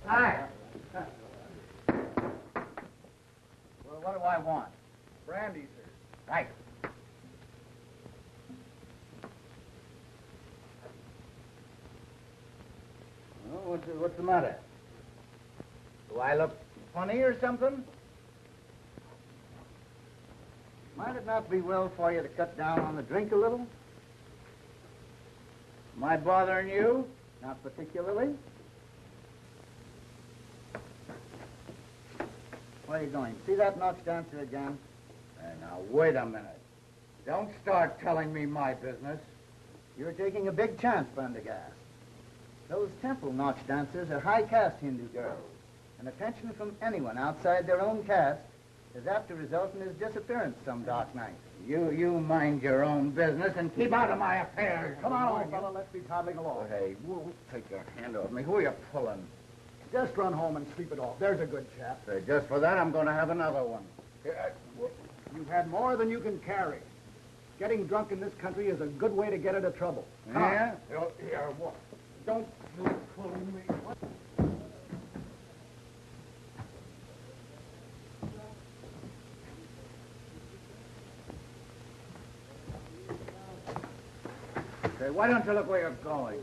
Hi. Well, what do I want? Brandy, sir. Right. Well, what's the matter? Do I look funny or something? Might it not be well for you to cut down on the drink a little? Am I bothering you? Not particularly. Where are you going? See that Knox dancer again? Now, wait a minute. Don't start telling me my business. You're taking a big chance, Prendergast. Those temple Knox dancers are high-caste Hindu girls, and attention from anyone outside their own caste is apt to result in his disappearance some dark night. You mind your own business and keep out of my affairs. Come on, old fellow, let's be toddling along. Hey, take your hand off me. Who are you pulling? Just run home and sleep it off. There's a good chap. Say, just for that, I'm going to have another one. You've had more than you can carry. Getting drunk in this country is a good way to get into trouble. Come Yeah? on. Here, what? Don't you pull me. What? Say, why don't you look where you're going?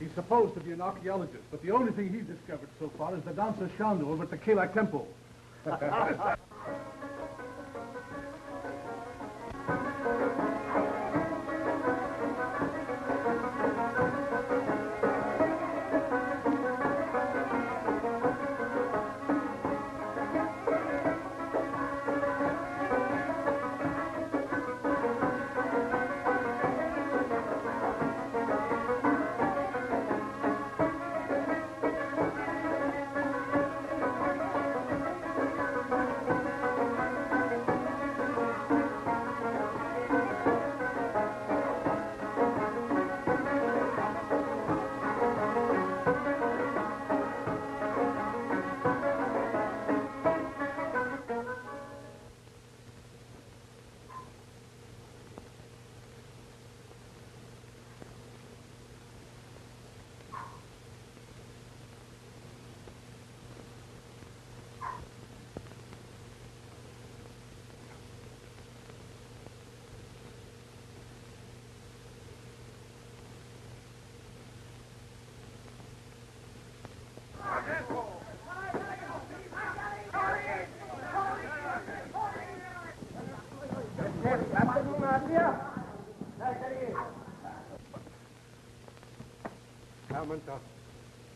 He's supposed to be an archaeologist, but the only thing he's discovered so far is the dancer Shandu over at the Kela temple.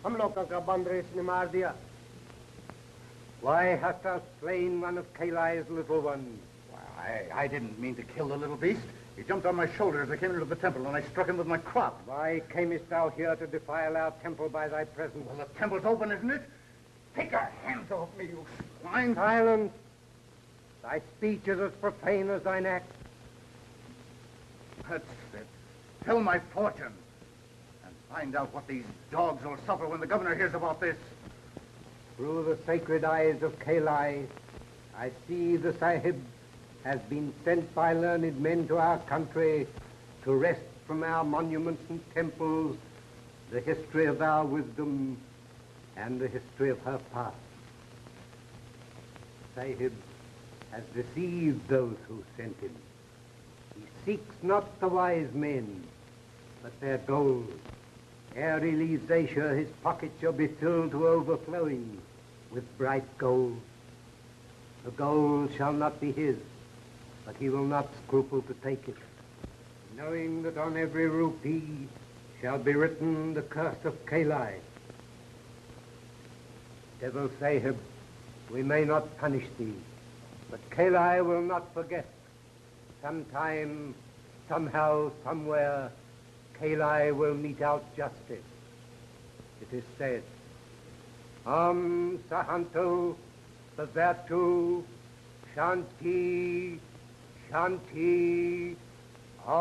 हम लोगों का बंद race ने मार दिया. Why hast thou slain one of Kalai's little ones? I didn't mean to kill the little beast. He jumped on my shoulder as I came into the temple, and I struck him with my crop. Why camest thou here to defile our temple by thy presence? Well, the temple's open, isn't it? Take your hands off me, you swine. Silence. Thy speech is as profane as thine act. That's it. Tell my fortune. And find out what these dogs will suffer when the governor hears about this. Through the sacred eyes of Kalai, I see the Sahib has been sent by learned men to our country to wrest from our monuments and temples the history of our wisdom and the history of her past. Sahib has deceived those who sent him. He seeks not the wise men, but their gold. Ere he leaves Asia, his pockets shall be filled to overflowing with bright gold. The gold shall not be his, but he will not scruple to take it, knowing that on every rupee shall be written the curse of Kalai. Devil Sahib, we may not punish thee, but Kalai will not forget. Sometime, somehow, somewhere, Kalai will mete out justice. It is said, Om Sahantu Bhavatu Shanti Shanti Om.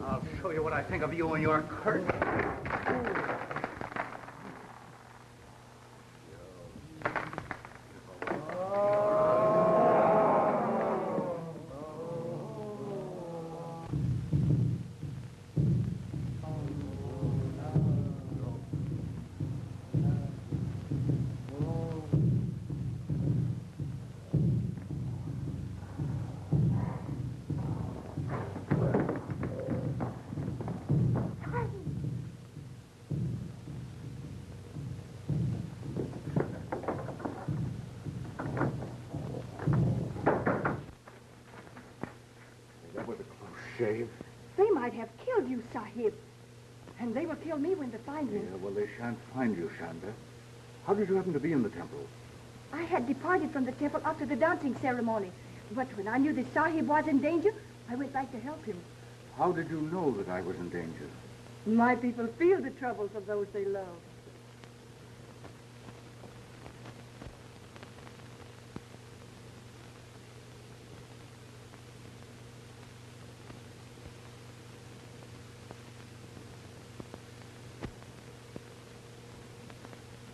I'll show you what I think of you and your curtain. Dave. They might have killed you, Sahib. And they will kill me when they find me. Yeah, well, they shan't find you, Shanda. How did you happen to be in the temple? I had departed from the temple after the dancing ceremony. But when I knew the Sahib was in danger, I went back to help him. How did you know that I was in danger? My people feel the troubles of those they love.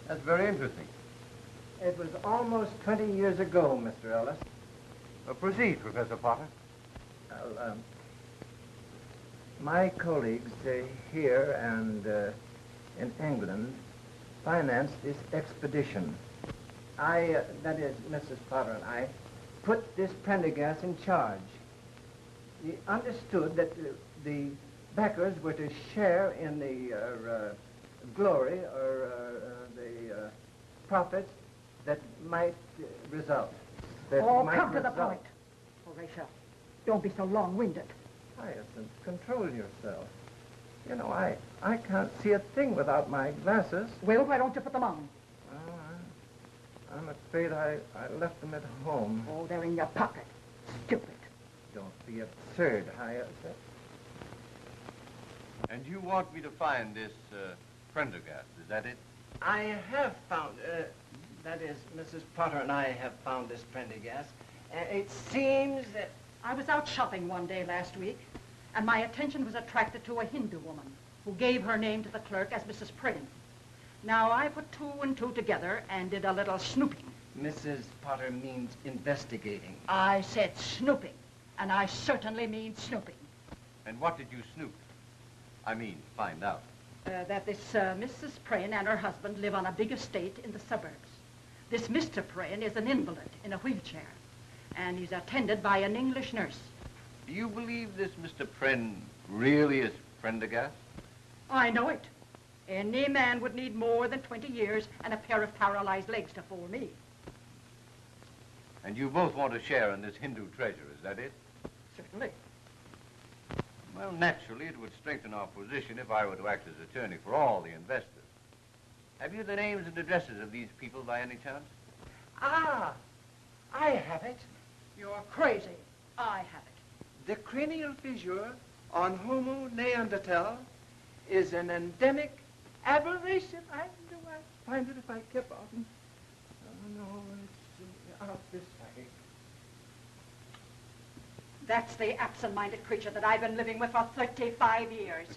That's very interesting. It was almost 20 years ago, Mr. Ellis. Proceed, Professor Potter. Well, my colleagues here and in England financed this expedition. That is, Mrs. Potter and I, put this Prendergast in charge. We understood that the backers were to share in the glory or the profits that might result. Come to the point. Horatio, don't be so long-winded. Hyacinth, control yourself. You know, I can't see a thing without my glasses. Well, why don't you put them on? Well, I'm afraid I left them at home. Oh, they're in your pocket. Stupid. Don't be absurd, Hyacinth. And you want me to find this Prendergast, is that it? I have found, that is, Mrs. Potter and I have found this Prendergast. It seems that... I was out shopping one day last week, and my attention was attracted to a Hindu woman who gave her name to the clerk as Mrs. Prane. Now, I put two and two together and did a little snooping. Mrs. Potter means investigating. I said snooping, and I certainly mean snooping. And what did you snoop? I mean, find out. That this Mrs. Prane and her husband live on a big estate in the suburbs. This Mr. Prane is an invalid in a wheelchair, and he's attended by an English nurse. Do you believe this Mr. Pren really is Prendergast? I know it. Any man would need more than 20 years and a pair of paralyzed legs to fool me. And you both want to share in this Hindu treasure, is that it? Certainly. Well, naturally, it would strengthen our position if I were to act as attorney for all the investors. Have you the names and addresses of these people by any chance? Ah, I have it. You're crazy. I have it. The cranial fissure on Homo neanderthal is an endemic aberration. I know I'd find it if I kept on. Oh, no, it's out this way. That's the absent-minded creature that I've been living with for 35 years.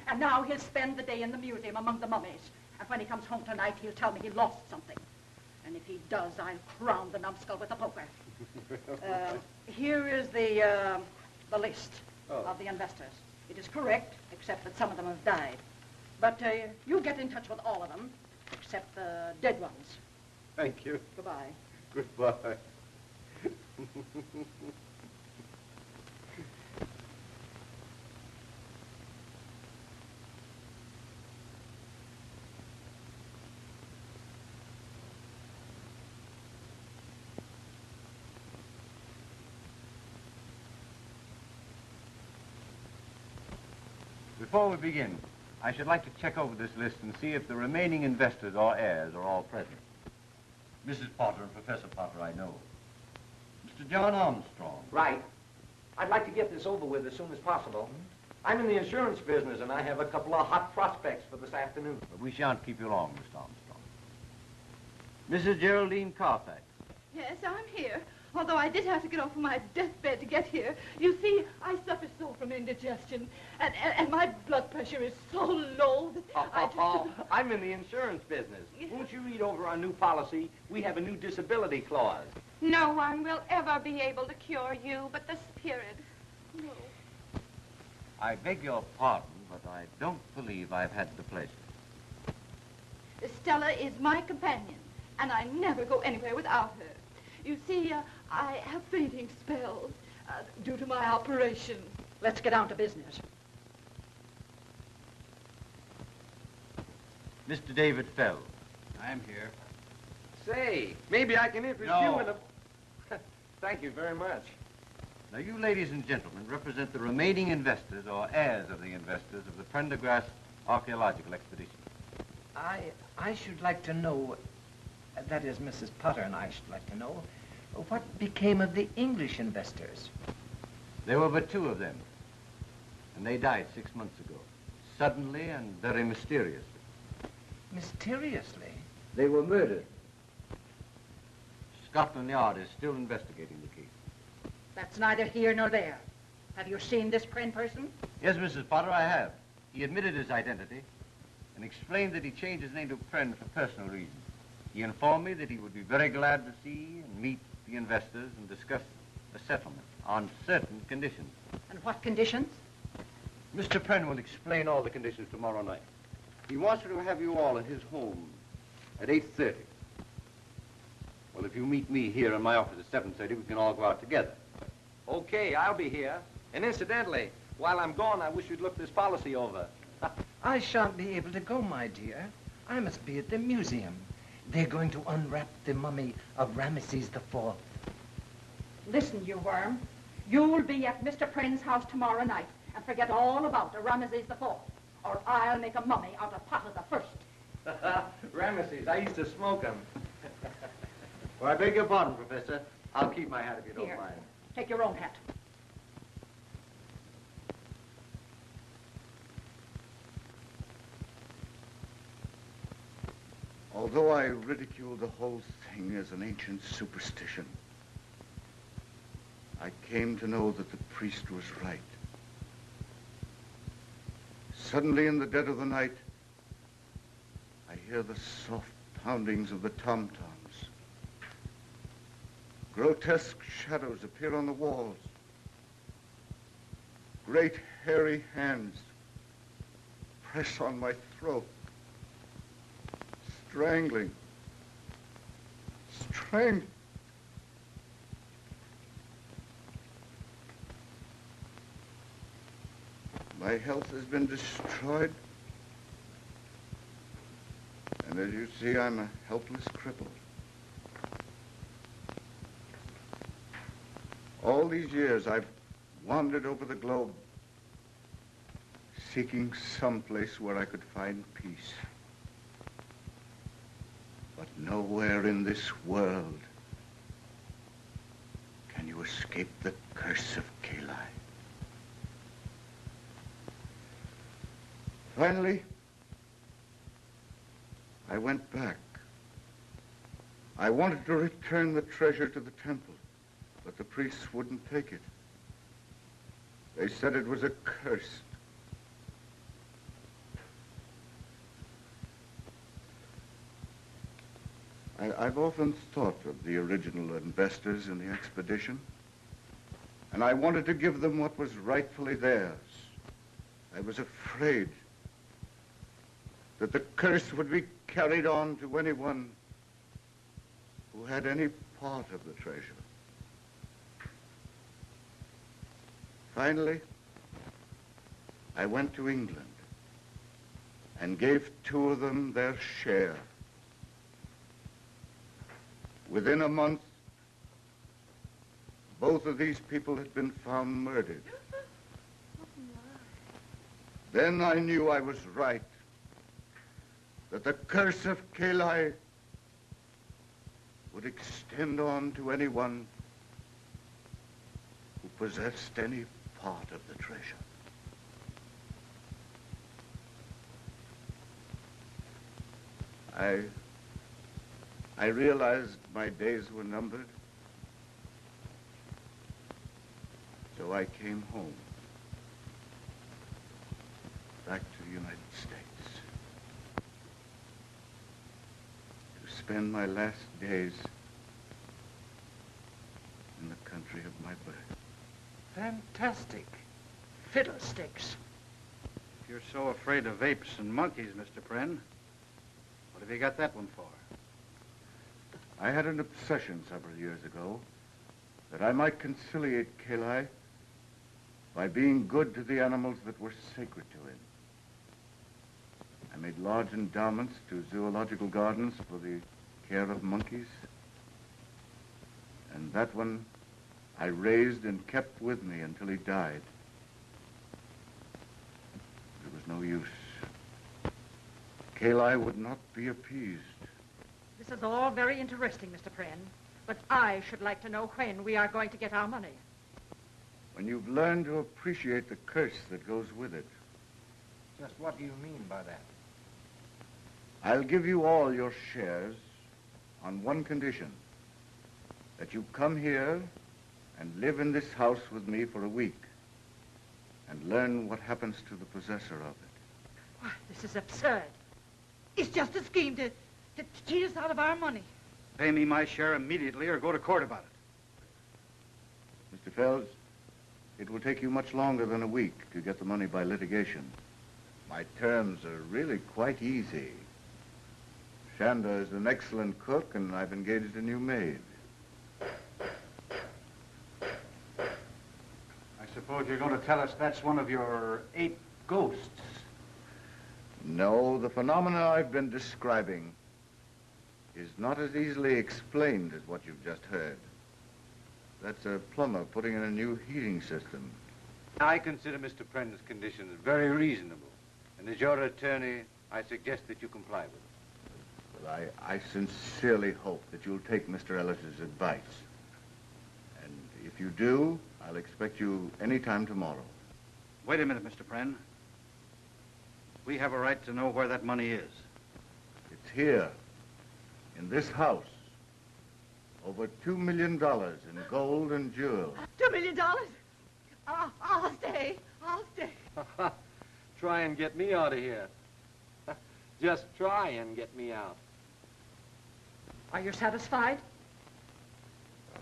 And now he'll spend the day in the museum among the mummies. And when he comes home tonight, he'll tell me he lost something. And if he does, I'll crown the numbskull with a poker. Here is the list of the investors. It is correct, except that some of them have died. But you get in touch with all of them, except the dead ones. Thank you. Goodbye. Goodbye. Before we begin, I should like to check over this list and see if the remaining investors or heirs are all present. Mrs. Potter and Professor Potter, I know. Mr. John Armstrong. Right. I'd like to get this over with as soon as possible. I'm in the insurance business, and I have a couple of hot prospects for this afternoon. But we shan't keep you long, Mr. Armstrong. Mrs. Geraldine Carfax. Yes, I'm here. Although I did have to get off of my deathbed to get here. You see, I suffer so from indigestion, and my blood pressure is so low that I'm in the insurance business. Won't you read over our new policy? We have a new disability clause. No one will ever be able to cure you but the spirit. No. I beg your pardon, but I don't believe I've had the pleasure. Stella is my companion, and I never go anywhere without her. You see, I have fainting spells due to my operation. Let's get down to business. Mr. David Fell. I'm here. Say, maybe I can interest you in a... Thank you very much. Now, you ladies and gentlemen represent the remaining investors or heirs of the investors of the Prendergast archaeological expedition. I should like to know, that is, Mrs. Potter and I should like to know, what became of the English investors? There were but two of them, and they died 6 months ago, suddenly and very mysteriously. Mysteriously? They were murdered. Scotland Yard is still investigating the case. That's neither here nor there. Have you seen this Pren person? Yes, Mrs. Potter, I have. He admitted his identity and explained that he changed his name to Pren for personal reasons. He informed me that he would be very glad to see and meet the investors and discuss a settlement on certain conditions. And what conditions? Mr. Pren will explain all the conditions tomorrow night. He wants to have you all at his home at 8:30. Well, if you meet me here in my office at 7:30, we can all go out together. Okay, I'll be here. And incidentally, while I'm gone, I wish you'd look this policy over. I shan't be able to go, my dear. I must be at the museum. They're going to unwrap the mummy of Ramesses IV. Listen, you worm. You'll be at Mr. Pren's house tomorrow night and forget all about Ramesses IV, or I'll make a mummy out of Potter the First. Ramesses, I used to smoke them. Well, I beg your pardon, Professor. I'll keep my hat if you don't Here, mind. take your own hat. Although I ridicule the whole thing as an ancient superstition, I came to know that the priest was right. Suddenly, in the dead of the night, I hear the soft poundings of the tom-toms. Grotesque shadows appear on the walls. Great hairy hands press on my throat, strangling. My health has been destroyed. And as you see, I'm a helpless cripple. All these years, I've wandered over the globe, seeking some place where I could find peace. But nowhere in this world can you escape the curse of Kali. Finally, I went back. I wanted to return the treasure to the temple, but the priests wouldn't take it. They said it was accursed. I've often thought of the original investors in the expedition, and I wanted to give them what was rightfully theirs. I was afraid that the curse would be carried on to anyone who had any part of the treasure. Finally, I went to England and gave two of them their share. Within a month, both of these people had been found murdered. Then I knew I was right, that the curse of Kali would extend on to anyone who possessed any part of the treasure. I realized my days were numbered, so I came home, back to the United States, to spend my last days in the country of my birth. Fantastic. Fiddlesticks. If you're so afraid of apes and monkeys, Mr. Pren, what have you got that one for? I had an obsession several years ago that I might conciliate Kali by being good to the animals that were sacred to him. I made large endowments to zoological gardens for the care of monkeys, and that one I raised and kept with me until he died. There was no use. Kali would not be appeased. This is all very interesting, Mr. Prynne, but I should like to know when we are going to get our money. When you've learned to appreciate the curse that goes with it. Just what do you mean by that? I'll give you all your shares on one condition. That you come here and live in this house with me for a week and learn what happens to the possessor of it. Why, this is absurd. It's just a scheme to cheat us out of our money. Pay me my share immediately or go to court about it. Mr. Fells, it will take you much longer than a week to get the money by litigation. My terms are really quite easy. Shanda is an excellent cook, and I've engaged a new maid. I suppose you're going to tell us that's one of your 8 ghosts. No, the phenomena I've been describing is not as easily explained as what you've just heard. That's a plumber putting in a new heating system. I consider Mr. Prynne's conditions very reasonable. And as your attorney, I suggest that you comply with them. Well, I sincerely hope that you'll take Mr. Ellis's advice. And if you do, I'll expect you any time tomorrow. Wait a minute, Mr. Prynne. We have a right to know where that money is. It's here, in this house. Over $2 million in gold and jewels. $2 million? I'll stay. I'll stay. Try and get me out of here. Just try and get me out. Are you satisfied?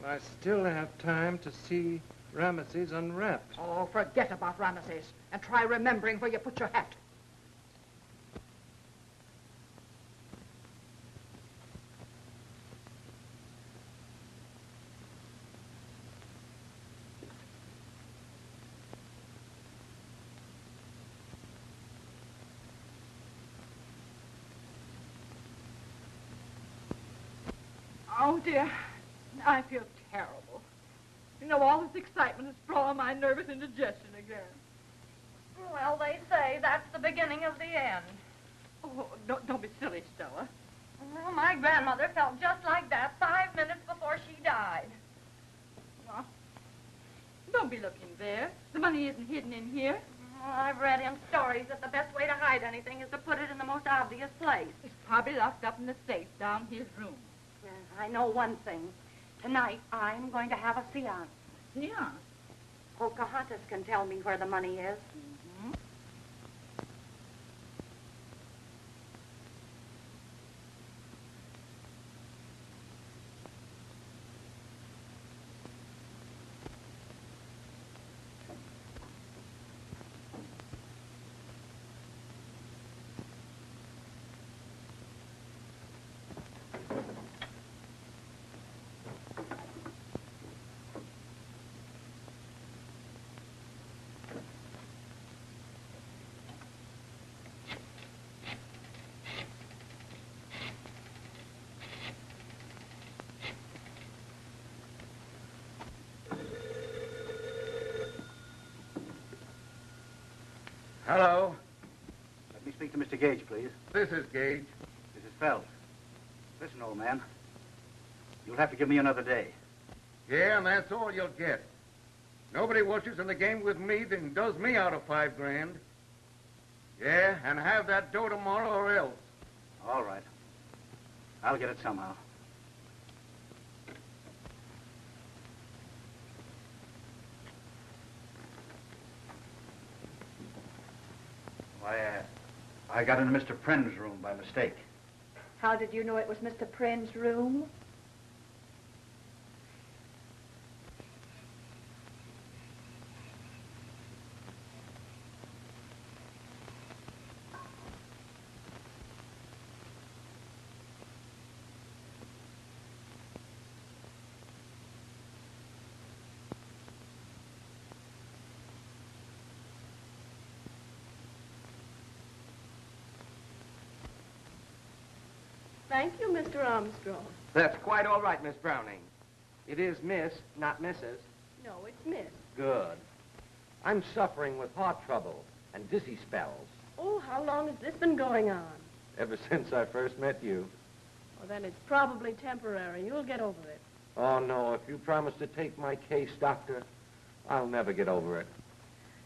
Well, I still have time to see Ramesses unwrapped. Oh, forget about Ramesses and try remembering where you put your hat. Oh, dear. I feel terrible. You know, all this excitement has brought on my nervous indigestion again. Well, they say that's the beginning of the end. Oh, don't be silly, Stella. Well, my grandmother felt just like that 5 minutes before she died. Well, don't be looking there. The money isn't hidden in here. Well, I've read in stories that the best way to hide anything is to put it in the most obvious place. It's probably locked up in the safe down his room. Well, I know one thing. Tonight, I'm going to have a seance. Seance? Pocahontas can tell me where the money is. Hello. Let me speak to Mr. Gage, please. This is Gage. This is Fells. Listen, old man. You'll have to give me another day. Yeah, and that's all you'll get. Nobody watches in the game with me than does me out of $5 grand. Yeah, and have that dough tomorrow or else. All right. I'll get it somehow. Why, I got into Mr. Prynne's room by mistake. How did you know it was Mr. Prynne's room? Thank you, Mr. Armstrong. That's quite all right, Miss Browning. It is Miss, not Mrs. No, it's Miss. Good. I'm suffering with heart trouble and dizzy spells. Oh, how long has this been going on? Ever since I first met you. Well, then it's probably temporary. You'll get over it. Oh, no, if you promise to take my case, Doctor, I'll never get over it.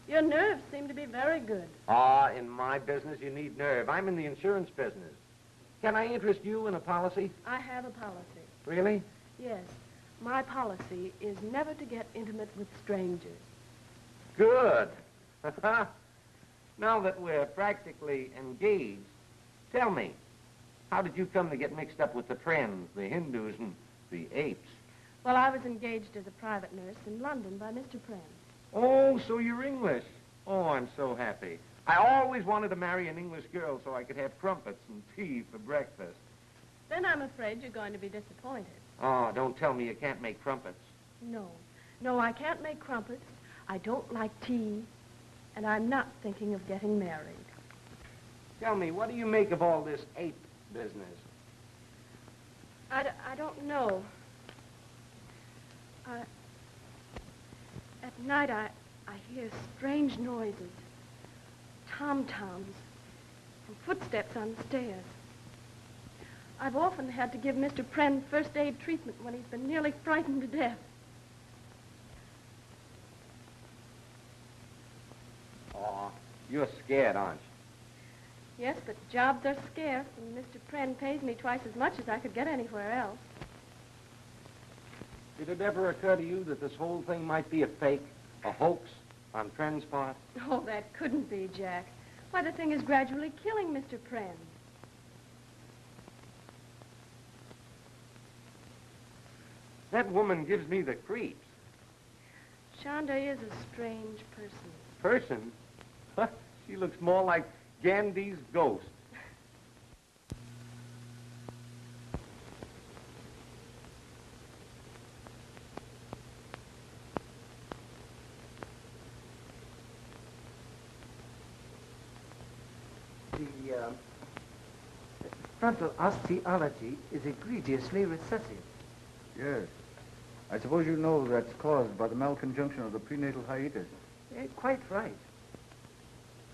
Your nerves seem to be very good. Ah, in my business, you need nerve. I'm in the insurance business. Can I interest you in a policy? I have a policy. Really? Yes. My policy is never to get intimate with strangers. Good. Now that we're practically engaged, tell me, how did you come to get mixed up with the Friends, the Hindus, and the apes? Well, I was engaged as a private nurse in London by Mr. Pren. Oh, so you're English. Oh, I'm so happy. I always wanted to marry an English girl so I could have crumpets and tea for breakfast. Then I'm afraid you're going to be disappointed. Oh, don't tell me you can't make crumpets. No, I can't make crumpets. I don't like tea. And I'm not thinking of getting married. Tell me, what do you make of all this ape business? I don't know. At night, I hear strange noises. Tom-toms and footsteps on the stairs. I've often had to give Mr. Pren first aid treatment when he's been nearly frightened to death. Oh, you're scared, aren't you? Yes, but jobs are scarce, and Mr. Pren pays me twice as much as I could get anywhere else. Did it ever occur to you that this whole thing might be a fake, a hoax on Pren's part? Oh, that couldn't be, Jack. Why, the thing is gradually killing Mr. Pren. That woman gives me the creeps. Shonda is a strange person. Person? Huh? She looks more like Gandhi's ghost. The frontal osteology is egregiously recessive. Yes. I suppose you know that's caused by the malconjunction of the prenatal hiatus. Quite right.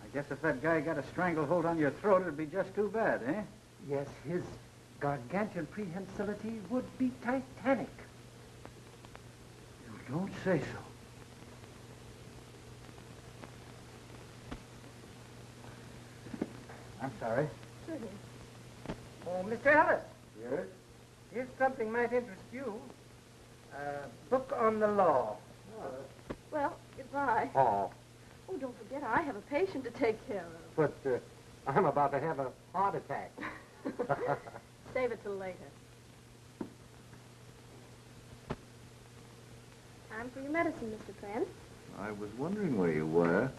I guess if that guy got a stranglehold on your throat, it'd be just too bad, eh? Yes, his gargantuan prehensility would be titanic. You don't say so. I'm sorry. Oh, Mr. Ellis, Yes? here's something might interest you. A book on the law. Well, goodbye. Oh, Oh, don't forget, I have a patient to take care of. but I'm about to have a heart attack. Save it till later. Time for your medicine, Mr. Pren. I was wondering where you were.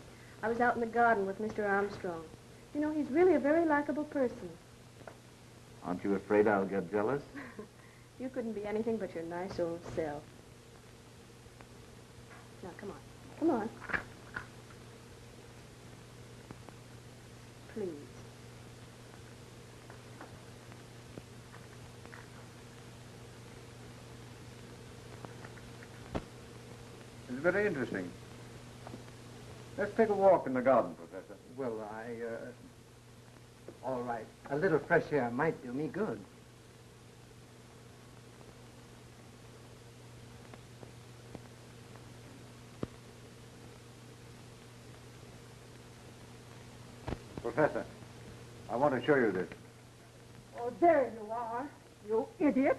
I was out in the garden with Mr. Armstrong. You know, he's really a very likable person. Aren't you afraid I'll get jealous? You couldn't be anything but your nice old self. Now, come on. Come on. Please. It's very interesting. Let's take a walk in the garden, Professor. Well, all right. A little fresh air might do me good. Professor, I want to show you this. Oh, there you are, you idiot.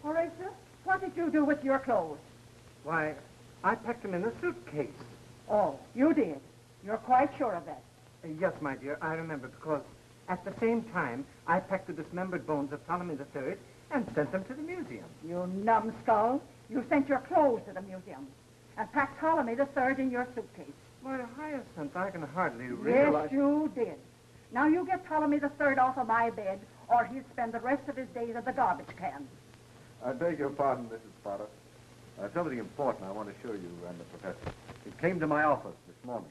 Horatio, what did you do with your clothes? Why, I packed them in a suitcase. Oh, you did. You're quite sure of that. Yes, my dear, I remember, because at the same time, I packed the dismembered bones of Ptolemy III and sent them to the museum. You numbskull. You sent your clothes to the museum and packed Ptolemy III in your suitcase. Why, Hyacinth, I can hardly realize... Yes, you did. Now you get Ptolemy III off of my bed, or he'll spend the rest of his days at the garbage can. I beg your pardon, Mrs. Potter. Something important I want to show you and the professor. It came to my office this morning.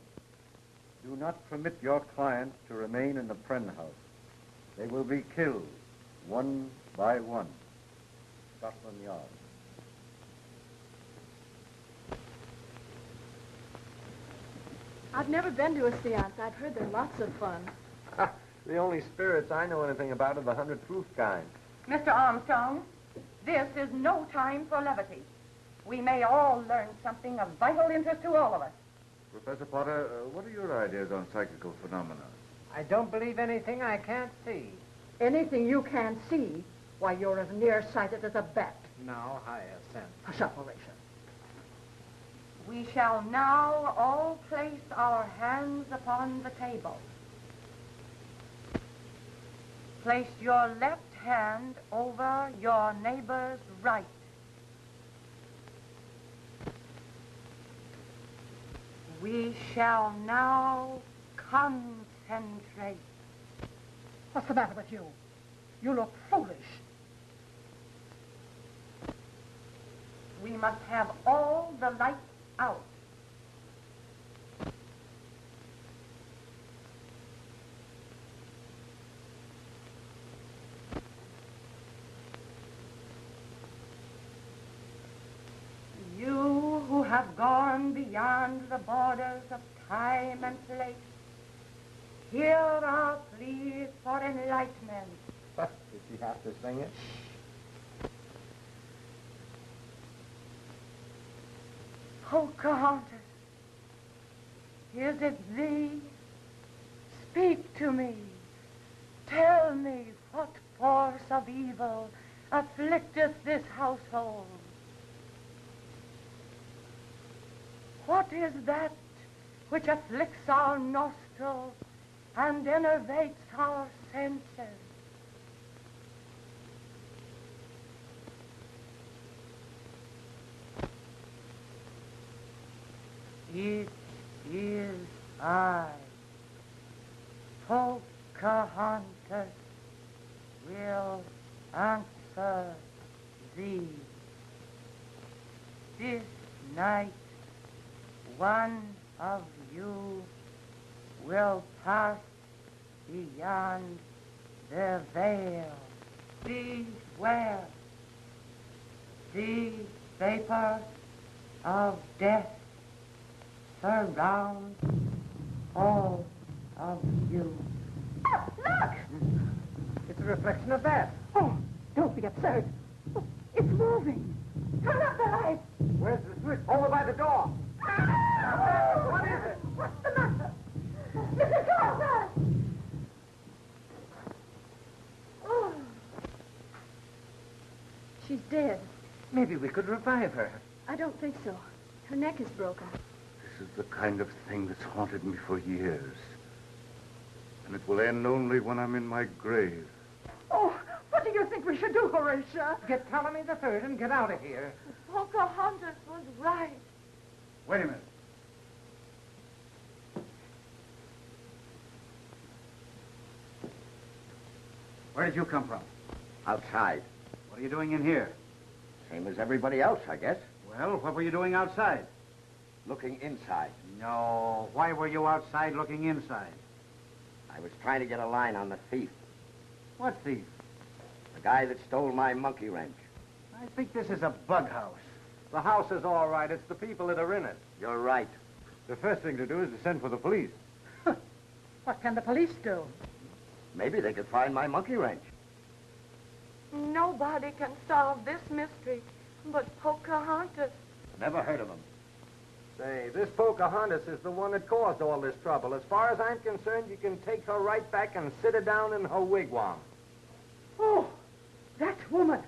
Do not permit your clients to remain in the Pren house. They will be killed, one by one. Scotland Yard. I've never been to a seance. I've heard they're lots of fun. The only spirits I know anything about are the 100 proof kind. Mr. Armstrong, this is no time for levity. We may all learn something of vital interest to all of us. Professor Potter, what are your ideas on psychical phenomena? I don't believe anything I can't see. Anything you can't see, why, you're as nearsighted as a bat. Now, higher sense. A separation. We shall now all place our hands upon the table. Place your left hand over your neighbor's right. We shall now concentrate. What's the matter with you? You look foolish. We must have all the lights out. You who have gone beyond the borders of time and place, here are pleas for enlightenment. Did she have to sing it? Pocahontas, is it thee? Speak to me. Tell me what force of evil afflicteth this household. What is that which afflicts our nostrils and enervates our senses? It is I, Pocahontas, will answer thee. This night, one of you will pass beyond the veil. Beware. The vapor of death surrounds all of you. Look! It's a reflection of that. Oh, don't be absurd. Oh, it's moving. Turn up the light. Where's the switch? Over by the door. What is it? What's the matter? Mrs. Carter! Oh. She's dead. Maybe we could revive her. I don't think so. Her neck is broken. This is the kind of thing that's haunted me for years. And it will end only when I'm in my grave. Oh, what do you think we should do, Horatia? Get Ptolemy the Third and get out of here. Pocahontas was right. Wait a minute. Where did you come from? Outside. What are you doing in here? Same as everybody else, I guess. Well, what were you doing outside? Looking inside. No. Why were you outside looking inside? I was trying to get a line on the thief. What thief? The guy that stole my monkey wrench. I think this is a bug house. The house is all right. It's the people that are in it. You're right. The first thing to do is to send for the police. What can the police do? Maybe they could find my monkey wrench. Nobody can solve this mystery but Pocahontas. Never heard of him. Say, this Pocahontas is the one that caused all this trouble. As far as I'm concerned, you can take her right back and sit her down in her wigwam. Oh, that woman.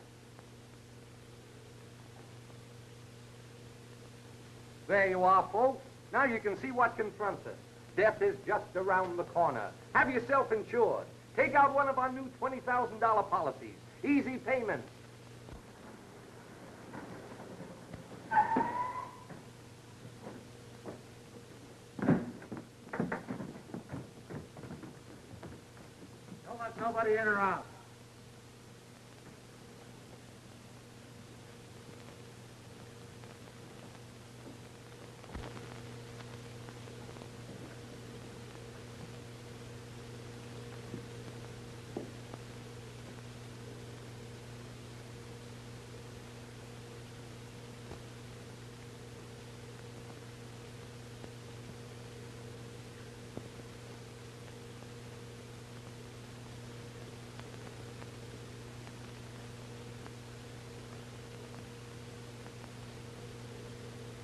There you are, folks. Now you can see what confronts us. Death is just around the corner. Have yourself insured. Take out one of our new $20,000 policies. Easy payments. Don't let nobody in or out.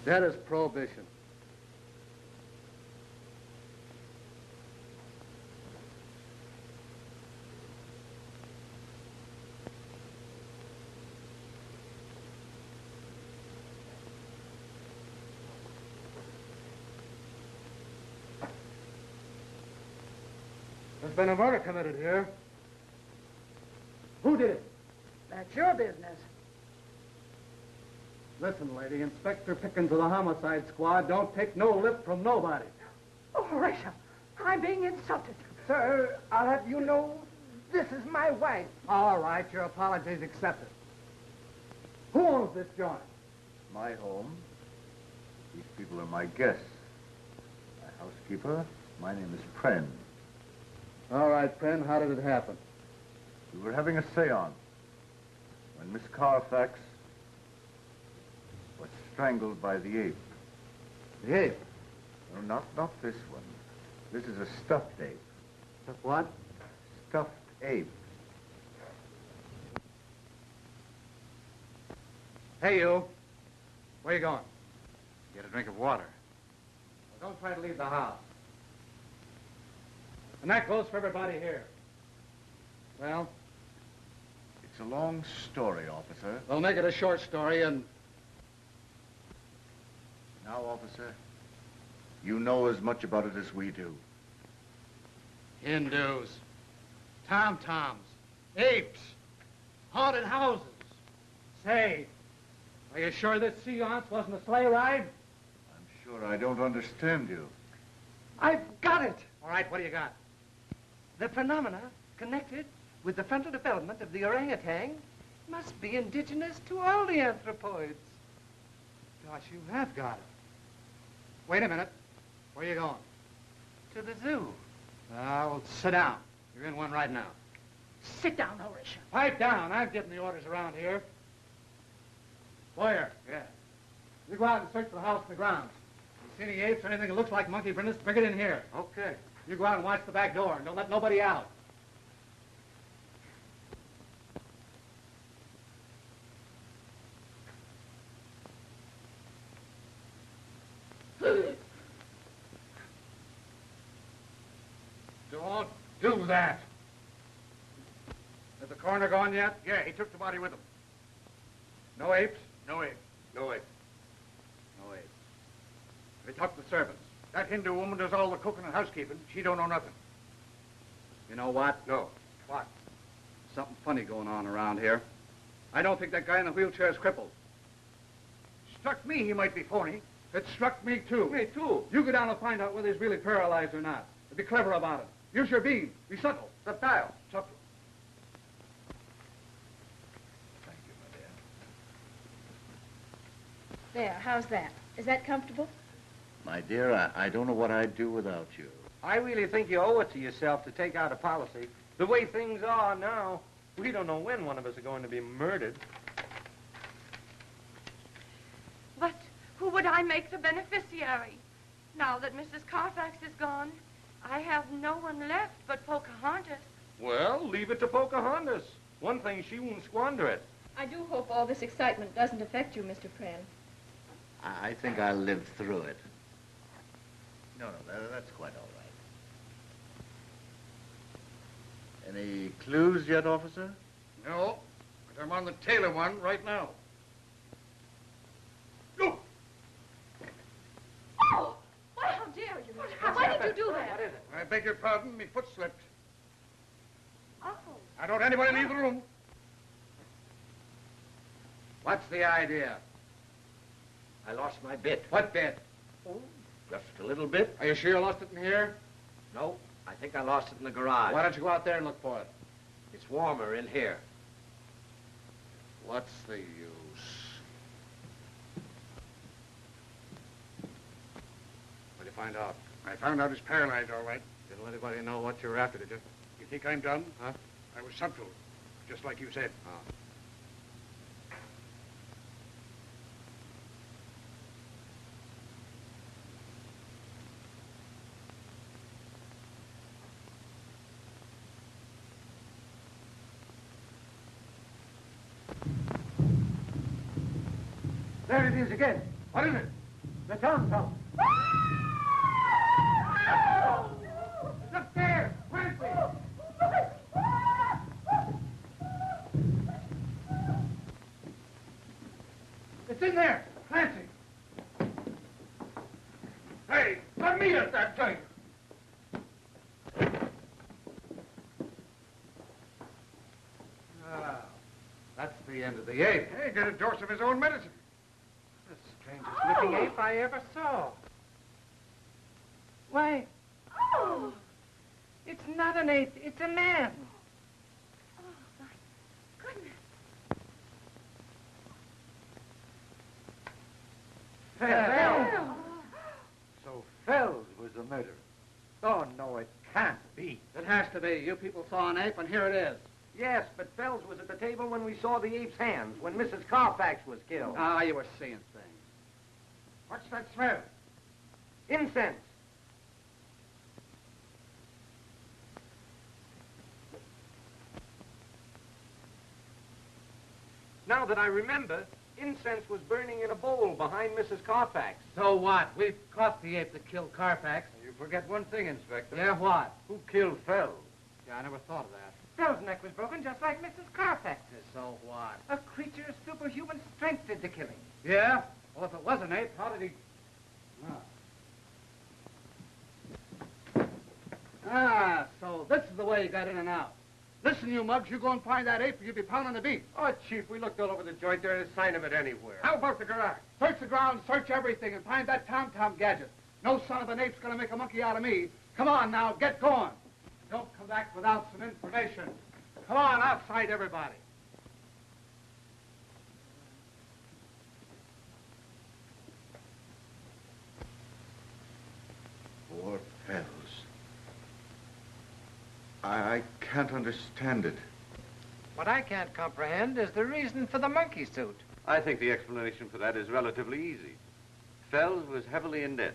That is prohibition. There's been a murder committed here. Who did it? That's your business. Listen, lady, Inspector Pickens of the Homicide Squad don't take no lip from nobody. Oh, Horatio, I'm being insulted. Sir, I'll have you know, this is my wife. All right, your apologies accepted. Who owns this joint? My home. These people are my guests. My housekeeper. My name is Pren. All right, Pren, how did it happen? We were having a seance when Miss Carfax was strangled by the ape. The ape? No, not this one. This is a stuffed ape. What? Stuffed ape. Hey, you. Where you going? Get a drink of water. Well, don't try to leave the house. And that goes for everybody here. Well? It's a long story, officer. We'll make it a short story and... Now, officer, you know as much about it as we do. Hindus, tom-toms, apes, haunted houses. Say, are you sure this seance wasn't a sleigh ride? I'm sure I don't understand you. I've got it. All right, what do you got? The phenomena connected with the frontal development of the orangutan must be indigenous to all the anthropoids. Gosh, you have got it. Wait a minute. Where you going? To the zoo. Well, sit down. You're in one right now. Sit down, Horatio. Pipe down. I'm getting the orders around here. Boyer. Yeah. You go out and search for the house and the grounds. You see any apes or anything that looks like monkey printers, bring it in here. Okay. You go out and watch the back door and don't let nobody out. Don't do that. Has the coroner gone yet? Yeah, he took the body with him. No apes? No ape. No ape. No apes. They talked to the servants. That Hindu woman does all the cooking and housekeeping. She don't know nothing. You know what? No. What? Something funny going on around here. I don't think that guy in the wheelchair is crippled. Struck me he might be phony. It struck me, too. Me, too. You go down and find out whether he's really paralyzed or not. And be clever about it. Use your beam. Be subtle. Subtle. Subtle. Thank you, my dear. There, how's that? Is that comfortable? My dear, I don't know what I'd do without you. I really think you owe it to yourself to take out a policy. The way things are now, we don't know when one of us are going to be murdered. But who would I make the beneficiary? Now that Mrs. Carfax is gone, I have no one left but Pocahontas. Well, leave it to Pocahontas. One thing, she won't squander it. I do hope all this excitement doesn't affect you, Mr. Pren. I think I'll live through it. No, that's quite all right. Any clues yet, officer? No, but I'm on the tail of one right now. Look! Oh! Why, how dare you? Why did you do that? What is it? I beg your pardon, me foot slipped. Oh. I don't anybody leave the room. What's the idea? I lost my bit. What bit? Just a little bit. Are you sure you lost it in here? No, I think I lost it in the garage. Why don't you go out there and look for it? It's warmer in here. What's the use? What did you find out? I found out he's paralyzed, all right. Didn't let anybody know what you were after, did you? You think I'm done? Huh? I was subtle, just like you said. Oh. There it is again. What is it? The tom-tom. Look there! Clancy! It's in there! Clancy! Hey, let me at that thing! Ah, that's the end of the ape. Hey, get a dose of his own medicine. The strangest looking ape I ever saw. Why, it's not an ape, it's a man. Fells. So Fells was the murderer. Oh, no, it can't be. It has to be. You people saw an ape, and here it is. Yes, but Fells was at the table when we saw the ape's hands, when Mrs. Carfax was killed. Ah, you were seeing things. What's that smell? Incense. Now that I remember, incense was burning in a bowl behind Mrs. Carfax. So what? We've caught the ape that killed Carfax. You forget one thing, Inspector. Yeah, what? Who killed Fells? Yeah, I never thought of that. Fells' neck was broken just like Mrs. Carfax's. So what? A creature of superhuman strength did the killing. Yeah? Well, if it was an ape, how did he... Ah, so this is the way he got in and out. Listen, you mugs, you go and find that ape or you'll be pounding the beat. Oh, Chief, we looked all over the joint. There ain't a sign of it anywhere. How about the garage? Search the ground, search everything, and find that tom-tom gadget. No son of an ape's gonna make a monkey out of me. Come on now, get going. Don't come back without some information. Come on, outside everybody. Poor Fells. I can't understand it. What I can't comprehend is the reason for the monkey suit. I think the explanation for that is relatively easy. Fells was heavily in debt.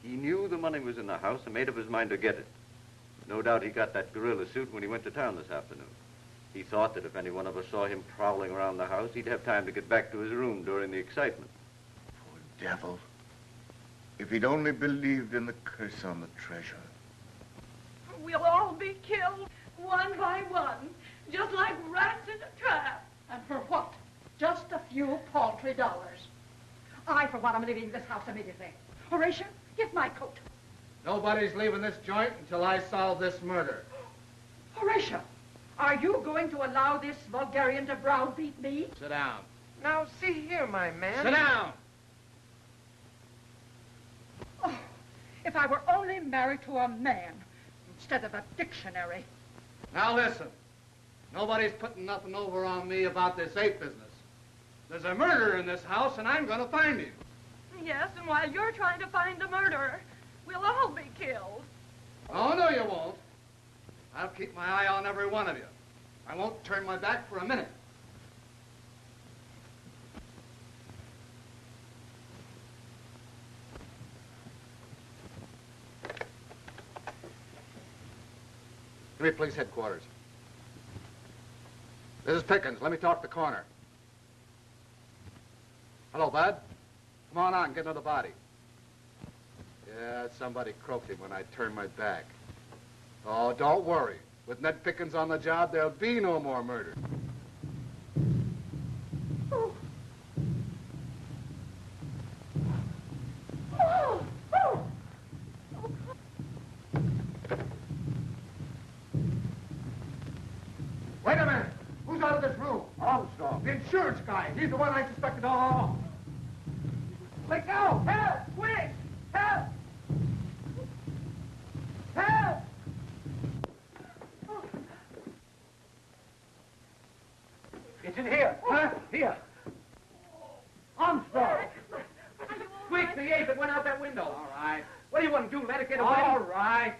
He knew the money was in the house and made up his mind to get it. No doubt he got that gorilla suit when he went to town this afternoon. He thought that if any one of us saw him prowling around the house, he'd have time to get back to his room during the excitement. Poor devil. If he'd only believed in the curse on the treasure. We'll all be killed, one by one, just like rats in a trap. And for what? Just a few paltry dollars. I, for one, am leaving this house immediately. Horatio, get my coat. Nobody's leaving this joint until I solve this murder. Horatio, are you going to allow this vulgarian to browbeat me? Sit down. Now, see here, my man. Sit down! Oh, if I were only married to a man instead of a dictionary. Now listen. Nobody's putting nothing over on me about this ape business. There's a murderer in this house, and I'm going to find him. Yes, and while you're trying to find the murderer, we'll all be killed. Oh, no, you won't. I'll keep my eye on every one of you. I won't turn my back for a minute. Give me police headquarters. This is Pickens. Let me talk the corner. Hello, Bud. Come on out and get another body. Yeah, somebody croaked him when I turned my back. Oh, don't worry. With Ned Pickens on the job, there'll be no more murder. Wait a minute. Who's out of this room? Armstrong. The insurance guy. He's the one I suspected all along. Let go! Help! Quick! Help! Help! It's in here. Huh? Here. Armstrong. Quick, the ape that went out that window. All right. What do you want to do, let it get away? All right.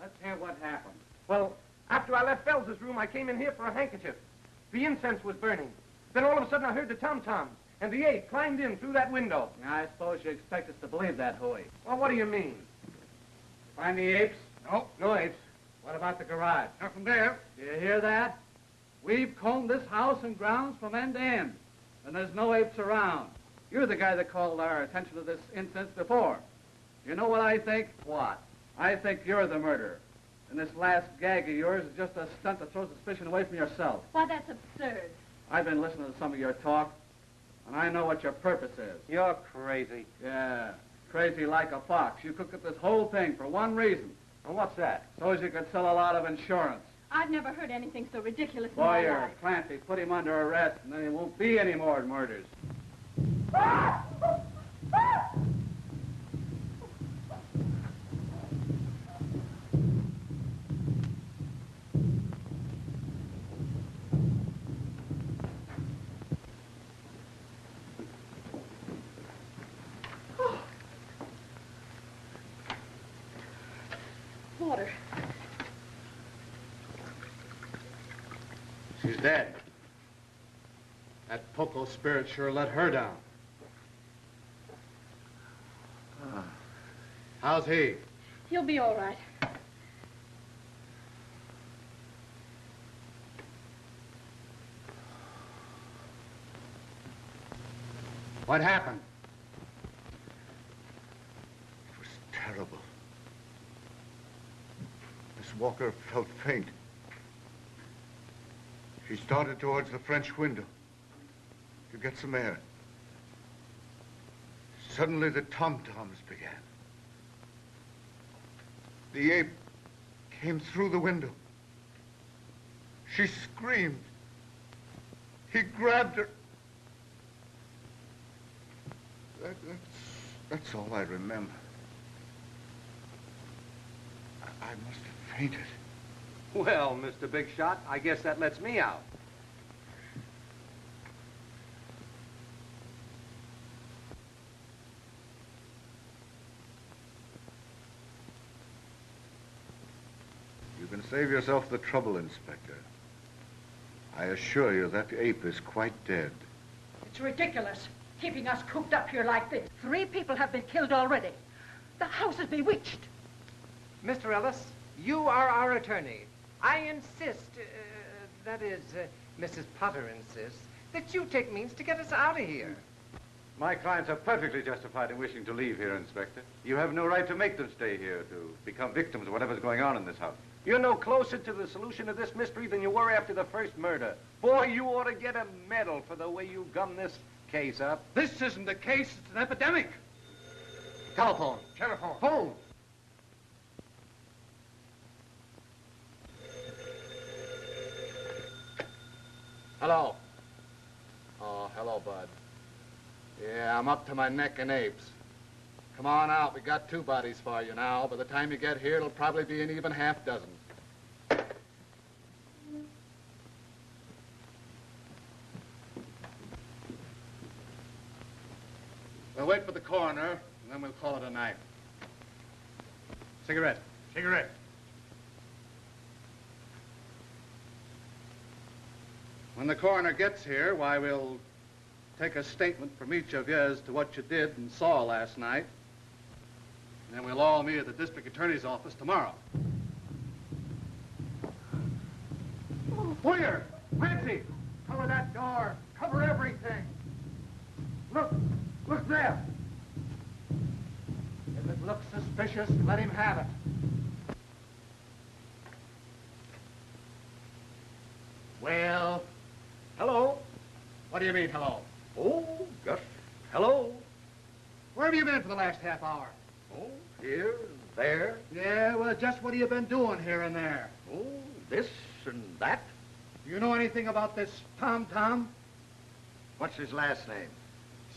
Let's hear what happened. Well, after I left Fells's room, I came in here for a handkerchief. The incense was burning. Then all of a sudden I heard the tom-toms, and the ape climbed in through that window. I suppose you expect us to believe that, Hooey. Well, what do you mean? Find the apes? No, no apes. What about the garage? Nothing there. Do you hear that? We've combed this house and grounds from end to end, and there's no apes around. You're the guy that called our attention to this instance before. You know what I think? What? I think you're the murderer. And this last gag of yours is just a stunt to throw suspicion away from yourself. Why, that's absurd. I've been listening to some of your talk, and I know what your purpose is. You're crazy. Yeah, crazy like a fox. You cooked up this whole thing for one reason. And what's that? So as you could sell a lot of insurance. I've never heard anything so ridiculous in my Boyer, life. Clancy, put him under arrest, and then there won't be any more murders. Water. She's dead. That Poco spirit sure let her down. How's he? He'll be all right. What happened? It was terrible. Miss Walker felt faint. She started towards the French window to get some air. Suddenly, the tom-toms began. The ape came through the window. She screamed. He grabbed her. That's all I remember. I must have fainted. Well, Mr. Big Shot, I guess that lets me out. You can save yourself the trouble, Inspector. I assure you that ape is quite dead. It's ridiculous, keeping us cooped up here like this. 3 people have been killed already. The house is bewitched. Mr. Ellis, you are our attorney. I insist, that is, Mrs. Potter insists, that you take means to get us out of here. My clients are perfectly justified in wishing to leave here, Inspector. You have no right to make them stay here to become victims of whatever's going on in this house. You're no closer to the solution of this mystery than you were after the first murder. Boy, you ought to get a medal for the way you gummed this case up. This isn't a case, it's an epidemic. Telephone. Telephone. Phone. Hello. Oh, hello, Bud. Yeah, I'm up to my neck in apes. Come on out. We got 2 bodies for you now. By the time you get here, it'll probably be an even half dozen. We'll wait for the coroner, and then we'll call it a night. Cigarette. Cigarette. When the coroner gets here, why, we'll take a statement from each of you as to what you did and saw last night. And then we'll all meet at the district attorney's office tomorrow. Boyer, Clancy, cover that door. Cover everything. Look there. If it looks suspicious, let him have it. Well, Hello? What do you mean, hello? Oh, just hello. where have you been for the last half hour? Oh, here and there. Yeah, well, just what have you been doing here and there? Oh, this and that. Do you know anything about this Tom? What's his last name?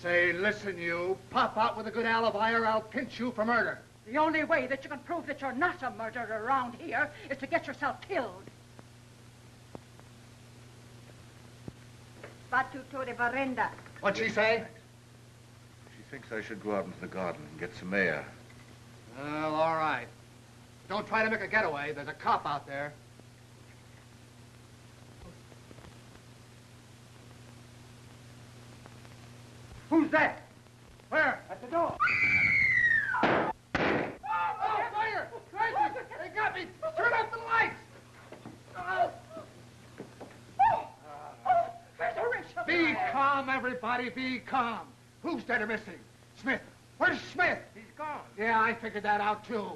Say, listen, you. Pop out with a good alibi or I'll pinch you for murder. The only way that you can prove that you're not a murderer around here is to get yourself killed. Batutore Barrenda. What'd she say? She thinks I should go out into the garden and get some air. Well, all right. Don't try to make a getaway. There's a cop out there. Who's that? Where? At the door. Oh, fire! Clancy! They got me! Turn off the lights! Be calm, everybody, be calm. Who's dead or missing? Smith. Where's Smith? He's gone. Yeah, I figured that out, too.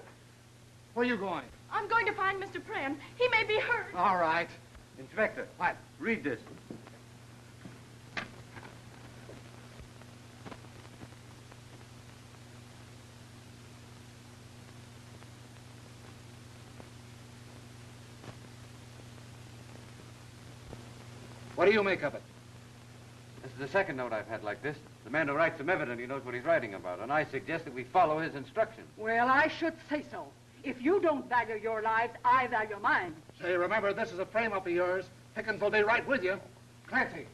Where are you going? I'm going to find Mr. Pren. He may be hurt. All right. Inspector. What? Read this. What do you make of it? This is the second note I've had like this. The man who writes them evidently knows what he's writing about, and I suggest that we follow his instructions. Well, I should say so. If you don't value your lives, I value mine. Say, remember, this is a frame-up of yours. Pickens will be right with you. Clancy,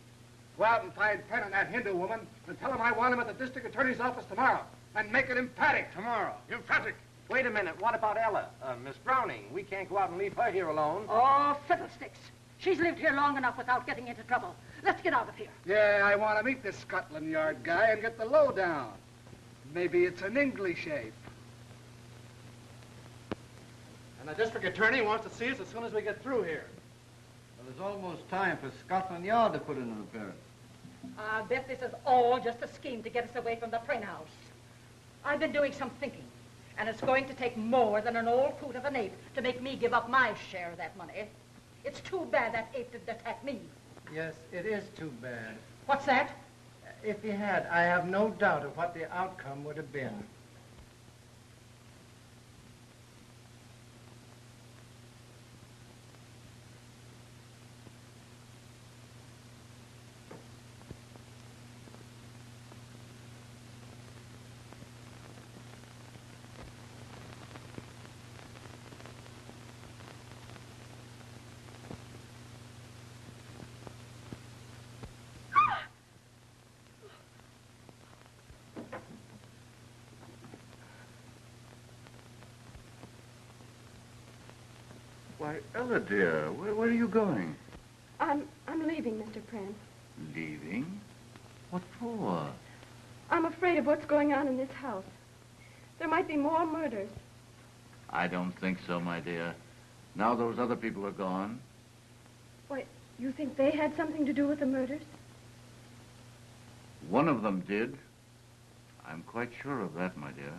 go out and find Penn and that Hindu woman and tell him I want him at the district attorney's office tomorrow. And make it emphatic. Tomorrow. Emphatic. Wait a minute. What about Ella? Miss Browning. We can't go out and leave her here alone. Oh, fiddlesticks. She's lived here long enough without getting into trouble. Let's get out of here. Yeah, I want to meet this Scotland Yard guy and get the lowdown. Maybe it's an English ape. And the district attorney wants to see us as soon as we get through here. Well, it's almost time for Scotland Yard to put in an appearance. I bet this is all just a scheme to get us away from the Prynne house. I've been doing some thinking, and it's going to take more than an old coot of an ape to make me give up my share of that money. It's too bad that ape didn't attack me. Yes, it is too bad. What's that? If he had, I have no doubt of what the outcome would have been. Why, Ella, dear, where are you going? I'm leaving, Mr. Pren. Leaving? What for? I'm afraid of what's going on in this house. There might be more murders. I don't think so, my dear. Now those other people are gone. Why, you think they had something to do with the murders? One of them did. I'm quite sure of that, my dear.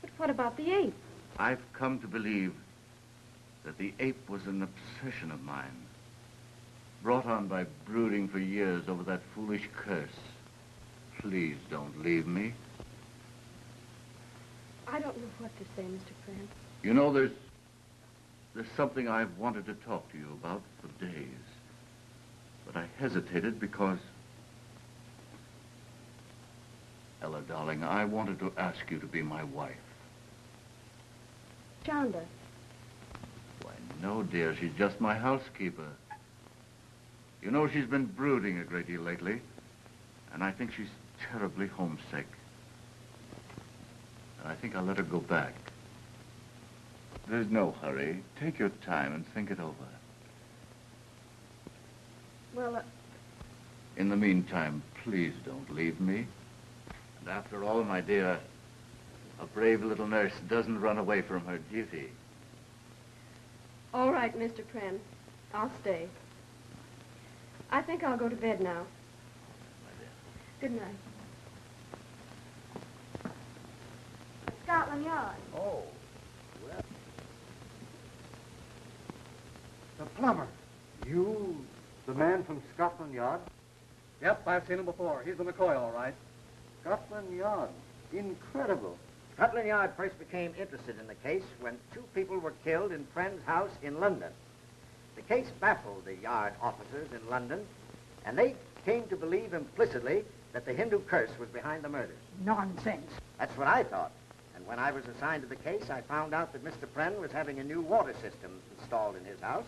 But what about the ape? I've come to believe that the ape was an obsession of mine, brought on by brooding for years over that foolish curse. Please don't leave me. I don't know what to say, Mr. Pren. You know, there's something I've wanted to talk to you about for days. But I hesitated because... Ella, darling, I wanted to ask you to be my wife. Chanda. Why, no, dear, she's just my housekeeper. You know, she's been brooding a great deal lately, and I think she's terribly homesick. And I think I'll let her go back. There's no hurry. Take your time and think it over. Well, In the meantime, please don't leave me. And after all, my dear, a brave little nurse doesn't run away from her duty. all right, Mr. Pren. I'll stay. I think I'll go to bed now. Good night. Scotland Yard. Oh, well. The plumber. You, the man from Scotland Yard? Yep, I've seen him before. He's the McCoy, all right. Scotland Yard. Incredible. Scotland Yard first became interested in the case when two people were killed in Pren's house in London. The case baffled the Yard officers in London, and they came to believe implicitly that the Hindu curse was behind the murders. Nonsense. That's what I thought. And when I was assigned to the case, I found out that Mr. Pren was having a new water system installed in his house.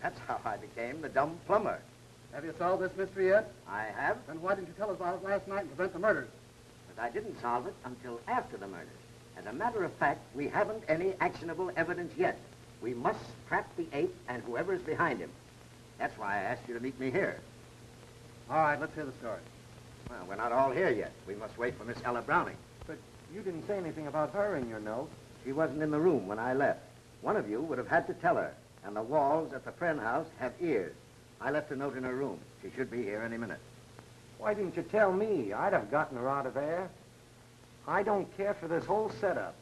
That's how I became the dumb plumber. Have you solved this mystery yet? I have, Then why didn't you tell us about it last night and prevent the murders? but I didn't solve it until after the murders. As a matter of fact, we haven't any actionable evidence yet. We must trap the ape and whoever is behind him. That's why I asked you to meet me here. All right, let's hear the story. Well, we're not all here yet. We must wait for Miss Ella Browning. But you didn't say anything about her in your note. She wasn't in the room when I left. One of you would have had to tell her. And the walls at the Pren house have ears. I left a note in her room. She should be here any minute. Why didn't you tell me? I'd have gotten her out of there. I don't care for this whole setup.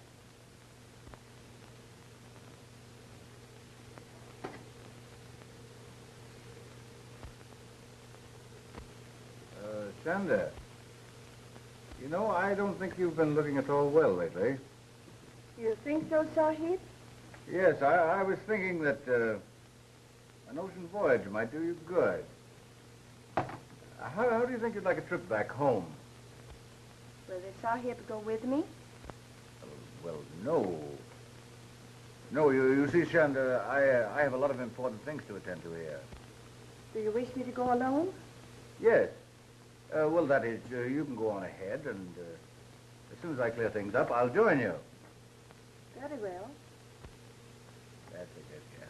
Sander, you know, I don't think you've been looking at all well lately. You think so, Sahib? Yes, I was thinking that an ocean voyage might do you good. How do you think you'd like a trip back home? Will the Sahib go with me? Well, no. No, you see, Sander, I have a lot of important things to attend to here. Do you wish me to go alone? Yes. Well, that is, you can go on ahead, and as soon as I clear things up, I'll join you. Very well. That's a good girl.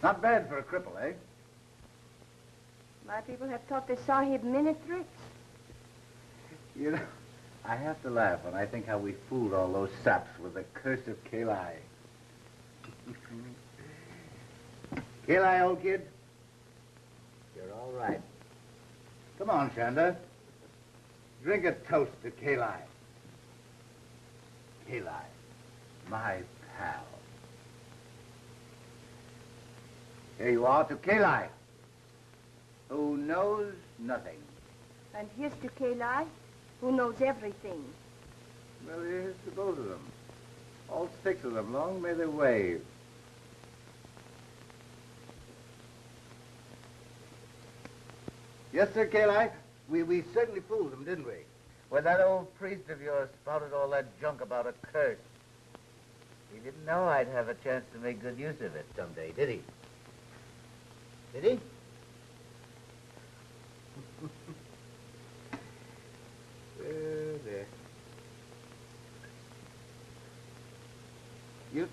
Not bad for a cripple, eh? My people have taught the Sahib many tricks. You know, I have to laugh when I think how we fooled all those saps with the curse of Kalai. Kalai, old kid, you're all right. Come on, Shanda. Drink a toast to Kalai. Kalai, my pal. Here you are to Kalai, who knows nothing. And here's to Kalai, who knows everything. Well, here's to both of them. All 6 of them. Long may they wave. Yes, sir, Kalai. We certainly fooled them, didn't we? When that old priest of yours spouted all that junk about a curse. He didn't know I'd have a chance to make good use of it someday, did he? Did he? There. You...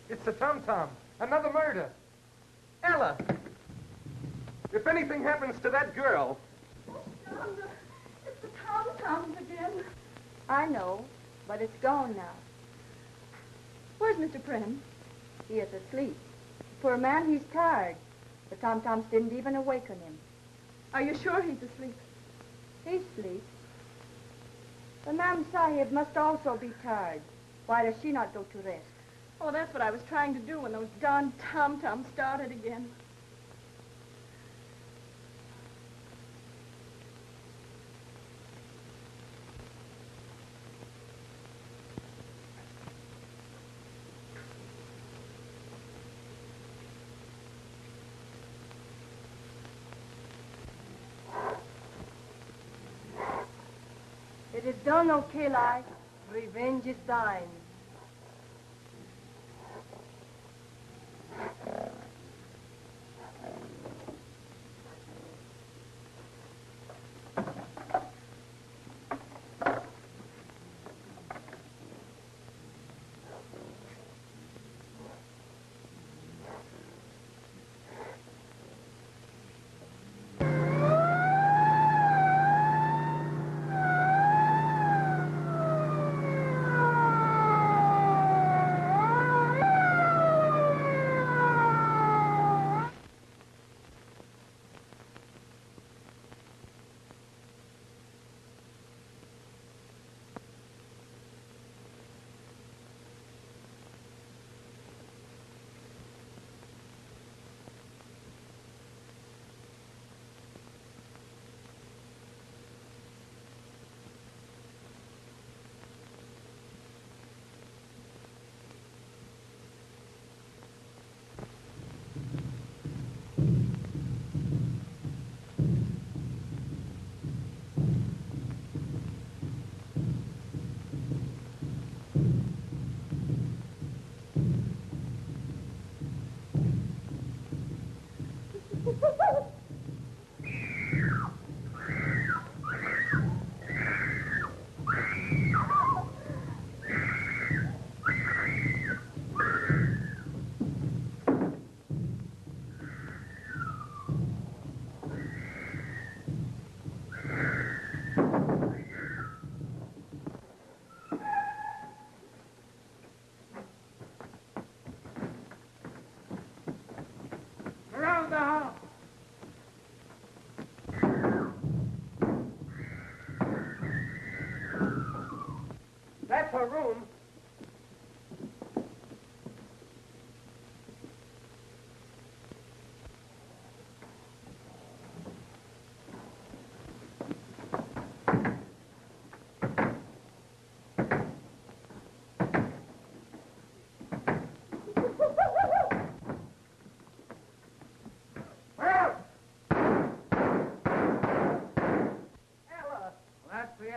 It's the tom-tom. Another murder. Ella! If anything happens to that girl... Shonda, it's the tom-toms again. I know, but it's gone now. Where's Mr. Prim? He is asleep. Poor man, he's tired. The tom-toms didn't even awaken him. Are you sure he's asleep? He's asleep. The Mam Sahib must also be tired. Why does she not go to rest? Oh, that's what I was trying to do when those darn tom-toms started again. It is done, O Kalai. Revenge is thine.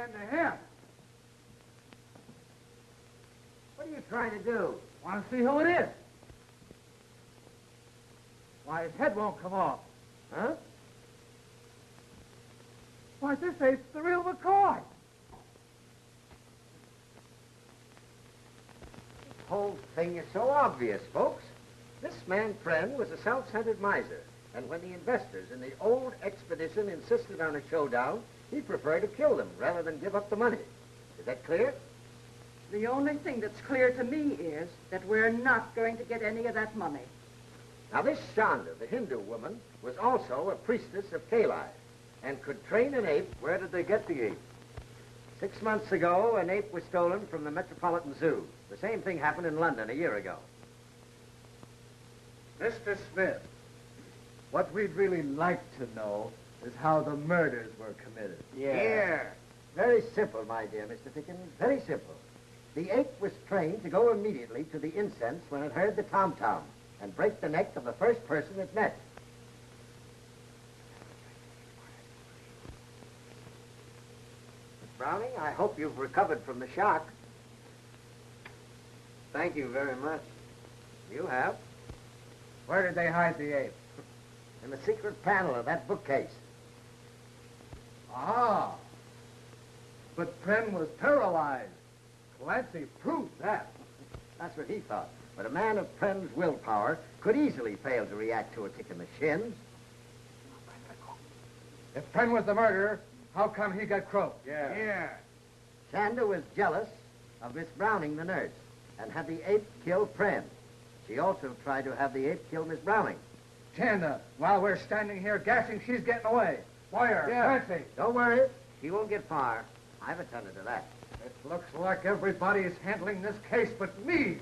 man to him. What are you trying to do? Want to see who it is? Why, his head won't come off. Huh? Why, this ain't the real McCoy. The whole thing is so obvious, folks. This man, Friend, was a self-centered miser. And when the investors in the old expedition insisted on a showdown, he preferred to kill them rather than give up the money. Is that clear? The only thing that's clear to me is that we're not going to get any of that money. Now, this Shonda, the Hindu woman, was also a priestess of Kali and could train an ape. Where did they get the ape? 6 months ago, an ape was stolen from the Metropolitan Zoo. The same thing happened in London a year ago. Mr. Smith, what we'd really like to know is how the murders were committed. Yeah. Very simple, my dear Mr. Pickens. Very simple. The ape was trained to go immediately to the incense when it heard the tom-tom and break the neck of the first person it met. Miss Browning, I hope you've recovered from the shock. Thank you very much. You have? Where did they hide the ape? In the secret panel of that bookcase. Ah. But Pren was paralyzed. Clancy proved that. That's what he thought. But a man of Pren's willpower could easily fail to react to a kick in the shins. If Pren was the murderer, how come he got croaked? Yeah. Shanda was jealous of Miss Browning, the nurse, and had the ape kill Pren. She also tried to have the ape kill Miss Browning. Chanda, while we're standing here gassing, she's getting away. Boyer, Clancy. Don't worry. She won't get far. I've attended to that. It looks like everybody's handling this case but me.